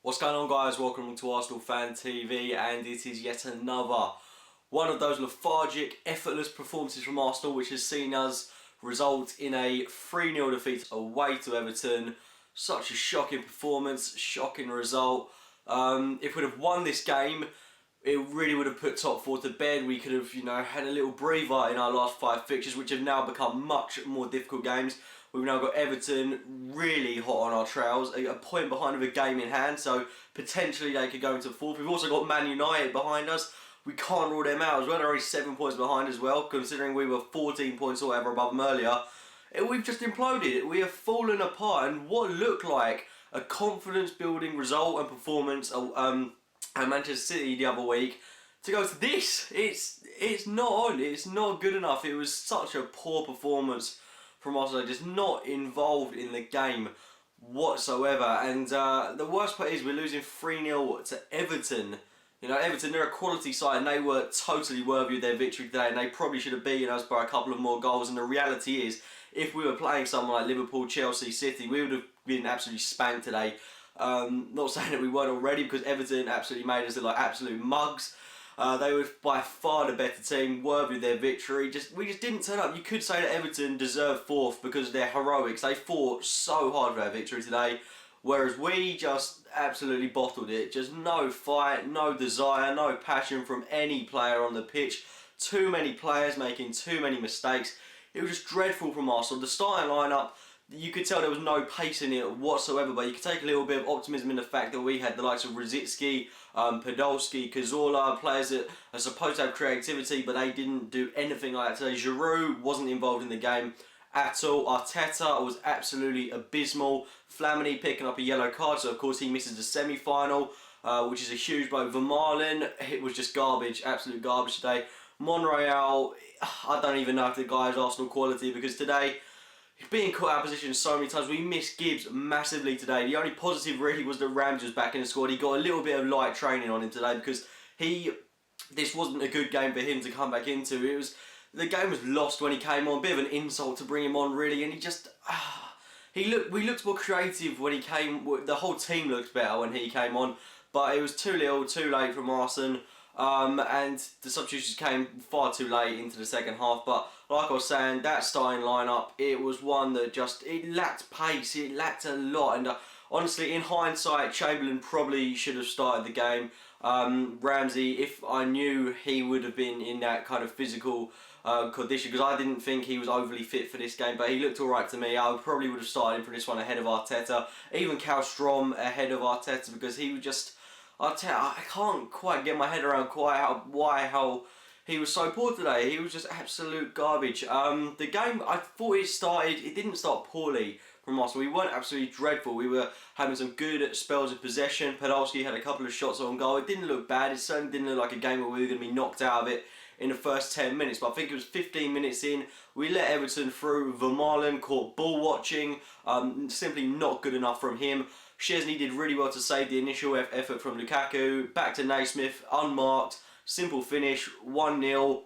What's going on, guys? Welcome to Arsenal Fan TV, and it is yet another one of those lethargic, effortless performances from Arsenal which has seen us result in a 3-0 defeat away to Everton. Such a shocking performance, shocking result. If we'd have won this game, it really would have put top 4 to bed. We could have, had a little breather in our last 5 fixtures, which have now become much more difficult games. We've now got Everton really hot on our trails, a point behind with a game in hand, so potentially they could go into 4th. We've also got Man United behind us. We can't rule them out as well. They're only 7 points behind as well, considering we were 14 points or whatever above them earlier. We've just imploded. We have fallen apart, and what looked like a confidence-building result and performance at Manchester City the other week, to go to this, it's not on. It's not good enough. It was such a poor performance from Arsenal, just not involved in the game whatsoever. And the worst part is we're losing 3-0 to Everton. Everton, they're a quality side and they were totally worthy of their victory today, and they probably should have beaten us by a couple of more goals. And the reality is, if we were playing someone like Liverpool, Chelsea, City, we would have been absolutely spanked today. Not saying that we weren't already, because Everton absolutely made us look like absolute mugs. They were by far the better team, worthy of their victory. We just didn't turn up. You could say that Everton deserved 4th because of their heroics. They fought so hard for their victory today, whereas we just absolutely bottled it. Just no fight, no desire, no passion from any player on the pitch. Too many players making too many mistakes. It was just dreadful from Arsenal. The starting lineup, you could tell there was no pace in it whatsoever, but you could take a little bit of optimism in the fact that we had the likes of Rosicky, Podolski, Cazorla, players that are supposed to have creativity, but they didn't do anything like that today. Giroud wasn't involved in the game at all. Arteta was absolutely abysmal. Flamini picking up a yellow card, so of course he misses the semi-final, which is a huge blow. Vermaelen, it was just garbage, absolute garbage today. Monreal, I don't even know if the guy is Arsenal quality, because today, being caught out of position so many times, we missed Gibbs massively today. The only positive really was that Ramsey was back in the squad. He got a little bit of light training on him today, because this wasn't a good game for him to come back into. The game was lost when he came on. Bit of an insult to bring him on really, and we looked more creative when he came. The whole team looked better when he came on, but it was too little, too late from Arsenal. And the substitutions came far too late into the second half. But like I was saying, that starting lineup, it was one that it lacked pace, it lacked a lot. And honestly, in hindsight, Chamberlain probably should have started the game. Ramsey, if I knew he would have been in that kind of physical condition, because I didn't think he was overly fit for this game, but he looked alright to me. I probably would have started him for this one ahead of Arteta, even Strom ahead of Arteta, because he was just, I can't quite get my head around how he was so poor today. He was just absolute garbage. The game, I thought it didn't start poorly from us. We weren't absolutely dreadful. We were having some good spells of possession. Podolski had a couple of shots on goal. It didn't look bad. It certainly didn't look like a game where we were going to be knocked out of it in the first 10 minutes. But I think it was 15 minutes in, we let Everton through. Vermaelen caught ball watching. Simply not good enough from him. Szczesny did really well to save the initial effort from Lukaku. Back to Naismith, unmarked, simple finish, 1-0.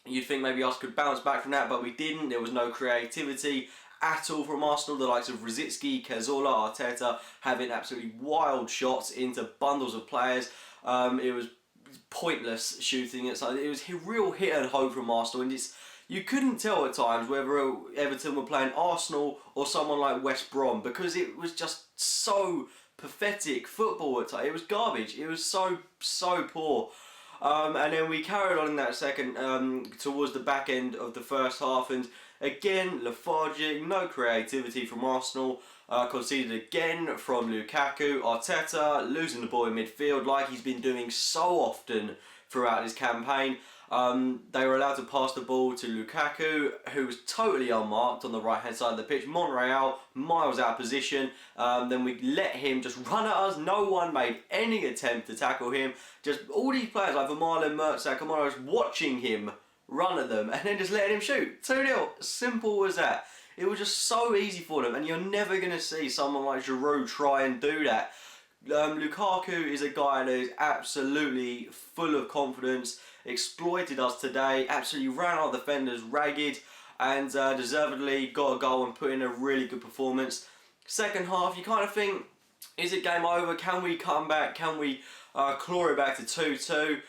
You'd think maybe us could bounce back from that, but we didn't. There was no creativity at all from Arsenal. The likes of Rosicky, Cazorla, Arteta having absolutely wild shots into bundles of players. It was pointless shooting. It was a real hit and hope from Arsenal, and you couldn't tell at times whether Everton were playing Arsenal or someone like West Brom, because it was just so pathetic football at times. It was garbage. It was so poor. And then we carried on in that second, towards the back end of the first half, and again, lethargic, no creativity from Arsenal. Conceded again from Lukaku. Arteta losing the ball in midfield like he's been doing so often throughout this campaign. They were allowed to pass the ball to Lukaku, who was totally unmarked on the right hand side of the pitch. Monreal, miles out of position. Then we let him just run at us. No one made any attempt to tackle him. Just all these players like Vermaelen, Mertzack, Kamara, was watching him run at them and then just letting him shoot. 2-0. Simple as that. It was just so easy for them, and you're never going to see someone like Giroud try and do that. Lukaku is a guy that is absolutely full of confidence, exploited us today, absolutely ran our defenders ragged, and deservedly got a goal and put in a really good performance. Second half, you kind of think, Is it game over? Can we come back? Can we claw it back to 2-2?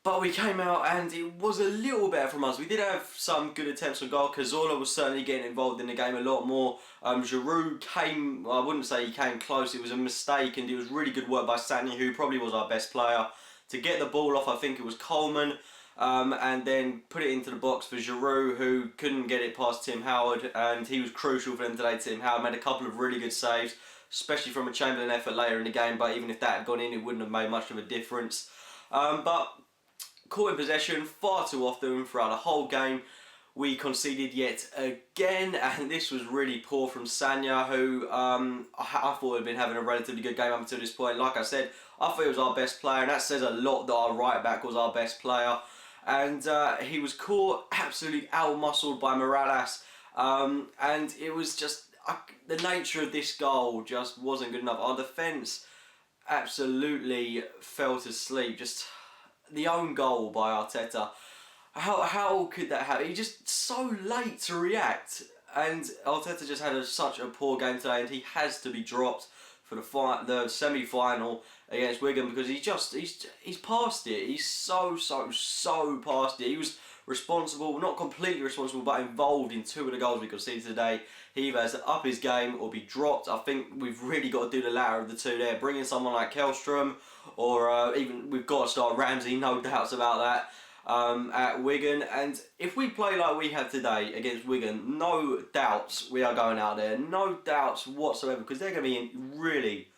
But we came out and it was a little better from us. We did have some good attempts on goal. Cazorla was certainly getting involved in the game a lot more. Giroud came, well, I wouldn't say he came close, it was a mistake, and it was really good work by Sanya, who probably was our best player. To get the ball off, I think it was Coleman, and then put it into the box for Giroud, who couldn't get it past Tim Howard, and he was crucial for them today. Tim Howard made a couple of really good saves, especially from a Chamberlain effort later in the game, but even if that had gone in, it wouldn't have made much of a difference. But caught in possession far too often throughout the whole game. We conceded yet again, and this was really poor from Sanya, who I thought had been having a relatively good game up until this point. Like I said, I thought he was our best player, and that says a lot that our right back was our best player. And he was caught absolutely out-muscled by Morales, and it was just the nature of this goal just wasn't good enough. Our defence absolutely fell to sleep. Just the own goal by Arteta. How could that happen? He's just so late to react, and Arteta just had such a poor game today, and he has to be dropped for the semi-final against Wigan, because he's past it. He's so past it. He was responsible, not completely responsible, but involved in 2 of the goals we could see today. He either has to up his game or be dropped. I think we've really got to do the latter of the two there. Bring in someone like Kellstrom, or even we've got to start Ramsey, no doubts about that, at Wigan. And if we play like we have today against Wigan, no doubts we are going out there. No doubts whatsoever, because they're going to be really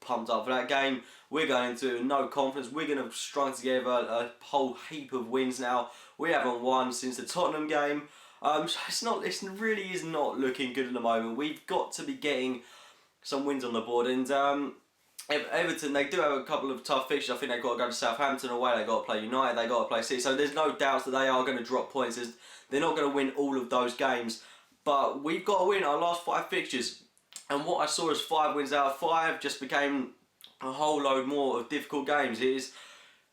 pumped up for that game. We're going into it with no confidence. Wigan have strung together a whole heap of wins now. We haven't won since the Tottenham game. So it really is not looking good at the moment. We've got to be getting some wins on the board. And Everton, they do have a couple of tough fixtures. I think they've got to go to Southampton away. They've got to play United. They've got to play City. So there's no doubts that they are going to drop points. They're not going to win all of those games. But we've got to win our last 5 fixtures. And what I saw as 5 wins out of 5 just became a whole load more of difficult games. It is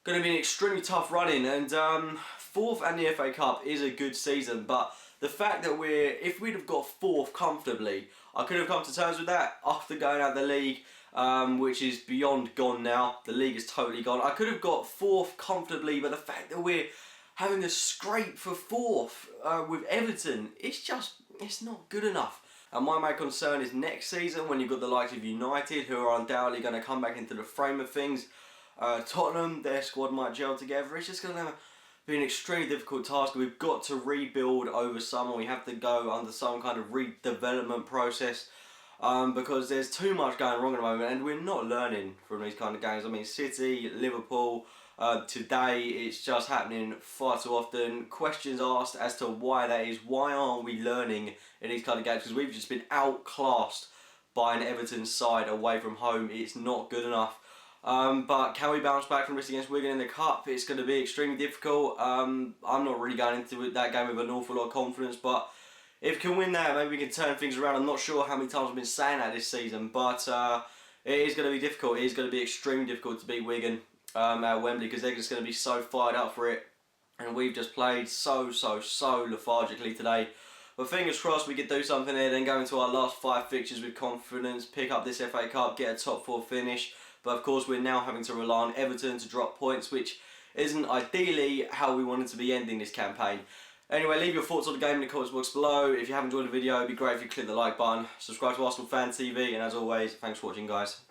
going to be an extremely tough run-in, and 4th and the FA Cup is a good season, but the fact that if we'd have got 4th comfortably, I could have come to terms with that after going out the league, which is beyond gone now. The league is totally gone. I could have got 4th comfortably, but the fact that we're having to scrape for 4th with Everton, it's not good enough. And my main concern is next season, when you've got the likes of United, who are undoubtedly going to come back into the frame of things. Tottenham, their squad might gel together. It's just going to be an extremely difficult task. We've got to rebuild over summer. We have to go under some kind of redevelopment process, because there's too much going wrong at the moment, and we're not learning from these kind of games. I mean, City, Liverpool, today it's just happening far too often. Questions asked as to why that is. Why aren't we learning in these kind of games? Because we've just been outclassed by an Everton side away from home. It's not good enough. But can we bounce back from this against Wigan in the Cup? It's going to be extremely difficult. I'm not really going into that game with an awful lot of confidence, but if we can win that, maybe we can turn things around. I'm not sure how many times I've been saying that this season, but it is going to be difficult. It is going to be extremely difficult to beat Wigan at Wembley, because they're just going to be so fired up for it, and we've just played so lethargically today. But fingers crossed we could do something there, then go into our last 5 fixtures with confidence, pick up this FA Cup, get a top 4 finish. But of course we're now having to rely on Everton to drop points, which isn't ideally how we wanted to be ending this campaign. Anyway, leave your thoughts on the game in the comments box below. If you have enjoyed the video, it'd be great if you click the like button. Subscribe to Arsenal Fan TV, and as always, thanks for watching, guys.